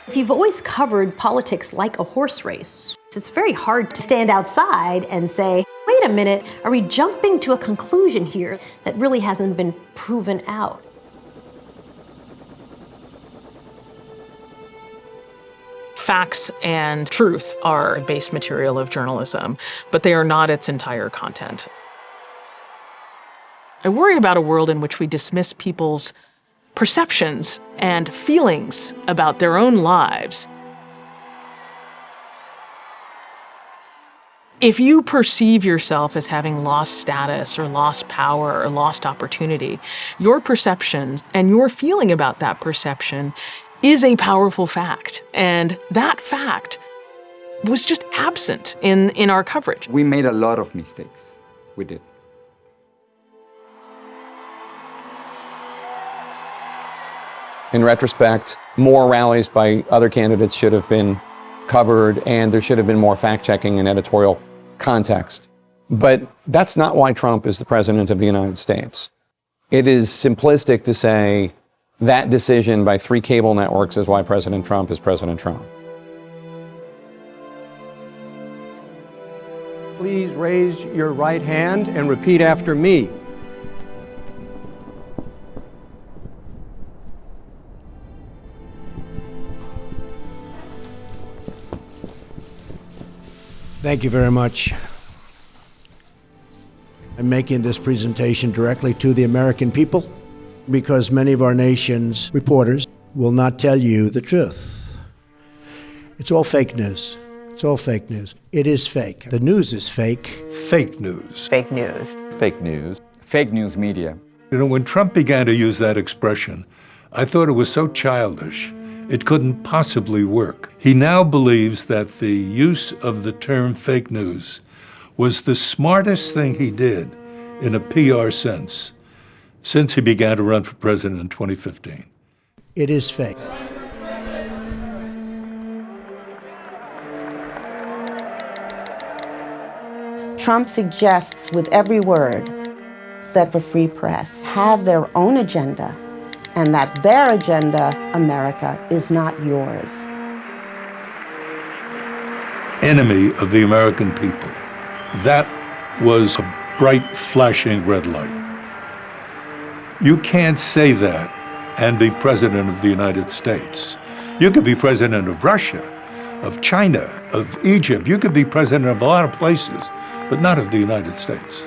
If you've always covered politics like a horse race, it's very hard to stand outside and say, wait a minute, are we jumping to a conclusion here that really hasn't been proven out? Facts and truth are a base material of journalism, but they are not its entire content. I worry about a world in which we dismiss people's perceptions and feelings about their own lives. If you perceive yourself as having lost status or lost power or lost opportunity, your perception and your feeling about that perception is a powerful fact. And that fact was just absent in our coverage. We made a lot of mistakes. We did. In retrospect, more rallies by other candidates should have been covered, and there should have been more fact-checking and editorial context. But that's not why Trump is the president of the United States. It is simplistic to say that decision by 3 cable networks is why President Trump is President Trump. Please raise your right hand and repeat after me. Thank you very much. I'm making this presentation directly to the American people because many of our nation's reporters will not tell you the truth. It's all fake news. It's all fake news. It is fake. The news is fake. Fake news. Fake news. Fake news. Fake news media. You know, when Trump began to use that expression, I thought it was so childish, it couldn't possibly work. He now believes that the use of the term fake news was the smartest thing he did in a PR sense since he began to run for president in 2015. It is fake. Trump suggests with every word that the free press have their own agenda and that their agenda, America, is not yours. Enemy of the American people. That was a bright, flashing red light. You can't say that and be president of the United States. You could be president of Russia, of China, of Egypt. You could be president of a lot of places, but not of the United States.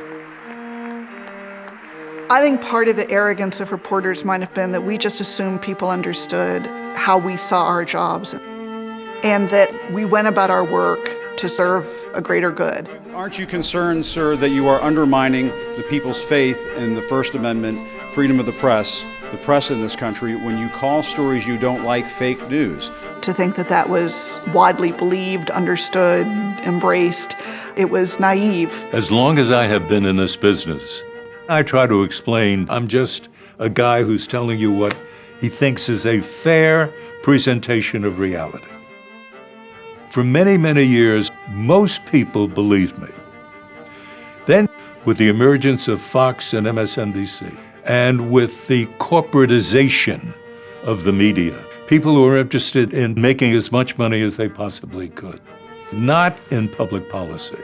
I think part of the arrogance of reporters might have been that we just assumed people understood how we saw our jobs and that we went about our work to serve a greater good. Aren't you concerned, sir, that you are undermining the people's faith in the First Amendment, freedom of the press in this country, when you call stories you don't like fake news? To think that that was widely believed, understood, embraced, it was naive. As long as I have been in this business, I try to explain I'm just a guy who's telling you what he thinks is a fair presentation of reality. For many, many years, most people believed me. Then, with the emergence of Fox and MSNBC, and with the corporatization of the media, people who were interested in making as much money as they possibly could, not in public policy.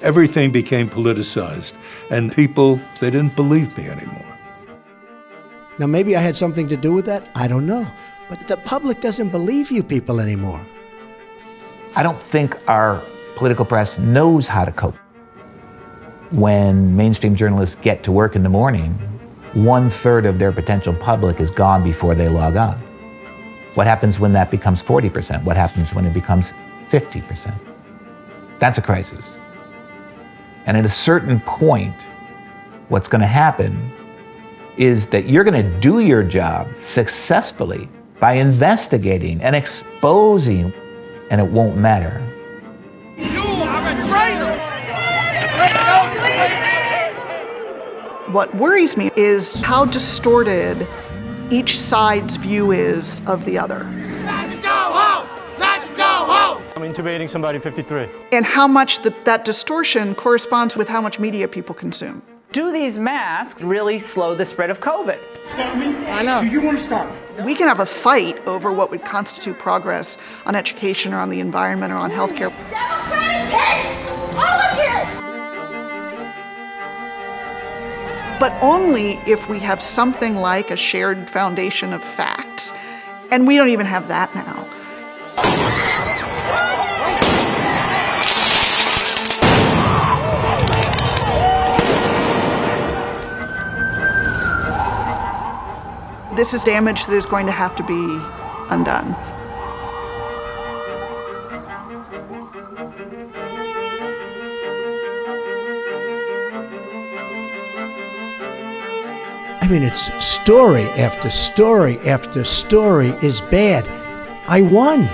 Everything became politicized, and people, they didn't believe me anymore. Now, maybe I had something to do with that. I don't know. But the public doesn't believe you people anymore. I don't think our political press knows how to cope. When mainstream journalists get to work in the morning, 1/3 of their potential public is gone before they log on. What happens when that becomes 40%? What happens when it becomes 50%? That's a crisis. And at a certain point, what's going to happen is that you're going to do your job successfully by investigating and exposing, and it won't matter. You are a traitor! What worries me is how distorted each side's view is of the other. Let's go home! Let's go home! I'm intubating somebody 53. And how much that distortion corresponds with how much media people consume. Do these masks really slow the spread of COVID? Stop me? I know. Do you want to stop me? We can have a fight over what would constitute progress on education or on the environment or on healthcare. Democratic case! All of you! But only if we have something like a shared foundation of facts. And we don't even have that now. This is damage that is going to have to be undone. I mean, it's story after story after story is bad. I won.